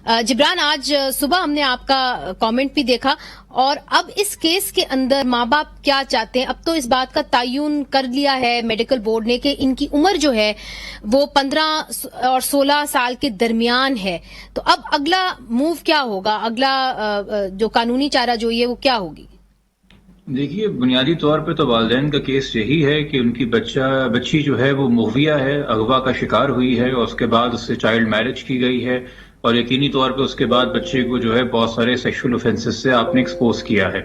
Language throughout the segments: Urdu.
جبران، آج صبح ہم نے آپ کا کامنٹ بھی دیکھا، اور اب اس کیس کے اندر ماں باپ کیا چاہتے ہیں؟ اب تو اس بات کا تعین کر لیا ہے میڈیکل بورڈ نے کہ ان کی عمر جو ہے وہ 15 اور 16 سال کے درمیان ہے، تو اب اگلا موو کیا ہوگا؟ اگلا جو قانونی چارہ جوئی ہے وہ کیا ہوگی؟ دیکھیے، بنیادی طور پہ تو والدین کا کیس یہی ہے کہ ان کی بچی جو ہے وہ مغویہ ہے، اغوا کا شکار ہوئی ہے، اور اس کے بعد اس سے چائلڈ میرج کی گئی ہے، اور یقینی طور پہ اس کے بعد بچے کو جو ہے بہت سارے سیکشل اوفینسز سے آپ نے ایکسپوز کیا ہے۔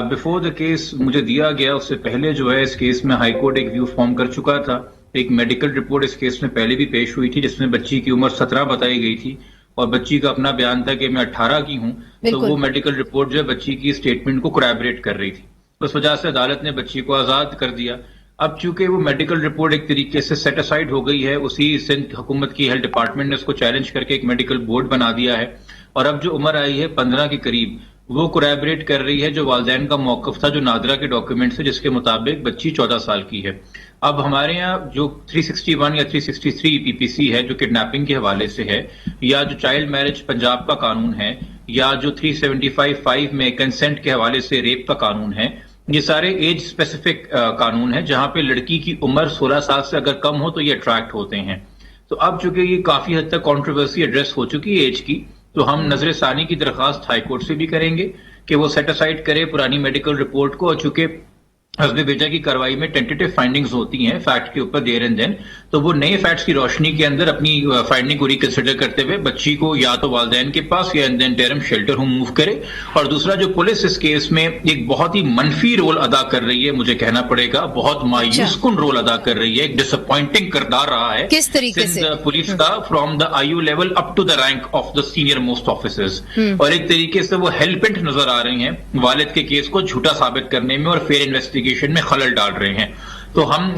بیفور دا کیس مجھے دیا گیا، اس سے پہلے جو ہے اس کیس میں ہائی کورٹ ایک ویو فارم کر چکا تھا۔ ایک میڈیکل رپورٹ اس کیس میں پہلے بھی پیش ہوئی تھی جس میں بچی کی عمر 17 بتائی گئی تھی، اور بچی کا اپنا بیان تھا کہ میں 18 کی ہوں، تو وہ میڈیکل رپورٹ جو ہے بچی کی اسٹیٹمنٹ کو کوریبوریٹ کر رہی تھی۔ اس وجہ سے عدالت نے بچی کو آزاد کر دیا۔ اب چونکہ وہ میڈیکل رپورٹ ایک طریقے سے سیٹ اسائڈ ہو گئی ہے، اسی سندھ حکومت کی ہیلتھ ڈپارٹمنٹ نے اس کو چیلنج کر کے ایک میڈیکل بورڈ بنا دیا ہے، اور اب جو عمر آئی ہے 15 کے قریب، وہ کوریبوریٹ کر رہی ہے جو والدین کا موقف تھا، جو نادرا کے ڈاکیومنٹ سے، جس کے مطابق بچی 14 سال کی ہے۔ اب ہمارے ہاں جو 361 یا 363 پی پی سی ہے جو کڈنیپنگ کے حوالے سے ہے، یا جو چائلڈ میرج پنجاب کا قانون ہے، یا جو 375(5) میں کنسنٹ کے حوالے سے ریپ کا قانون ہے، یہ سارے ایج اسپیسیفک قانون ہیں جہاں پہ لڑکی کی عمر 16 سال سے اگر کم ہو تو یہ اٹریکٹ ہوتے ہیں۔ تو اب چونکہ یہ کافی حد تک کنٹروورسی ایڈریس ہو چکی ہے ایج کی، تو ہم نظر ثانی کی درخواست ہائی کورٹ سے بھی کریں گے کہ وہ سیٹ اسائڈ کرے پرانی میڈیکل رپورٹ کو، اور چونکہ حسب بیجا کی کارروائی میں ٹینٹیٹو فائنڈنگز ہوتی ہیں فیکٹ کے اوپر دیر اینڈ دین، تو وہ نئے فیکٹس کی روشنی کے اندر اپنی فائنڈنگ کو ریکنسیڈر کرتے ہوئے بچی کو یا تو والدین کے پاس یا انٹرم شیلٹر ہوم موو کرے۔ اور دوسرا، جو پولیس اس کیس میں ایک بہت ہی منفی رول ادا کر رہی ہے، مجھے کہنا پڑے گا بہت مایوس کن رول ادا کر رہی ہے، ایک ڈس اپوائنٹنگ کردار رہا ہے کس طریقے سے پولیس کا، from the I O level up to the rank of the senior most officers, اور ایک طریقے سے وہ ہیلپنٹ نظر آ رہی ہیں والد کے کیس کو جھوٹا ثابت کرنے میں اور فیئر انویسٹیگیشن میں خلل ڈال رہے ہیں۔ تو ہم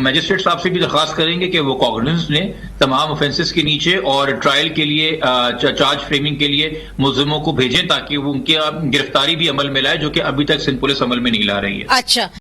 میجسٹریٹ صاحب سے بھی درخواست کریں گے کہ وہ کوگنیزنس لیں تمام اوفینسز کے نیچے، اور ٹرائل کے لیے چارج فریمنگ کے لیے ملزموں کو بھیجیں تاکہ وہ ان کی گرفتاری بھی عمل میں لائے، جو کہ ابھی تک سندھ پولیس عمل میں نہیں لا رہی ہے۔ اچھا۔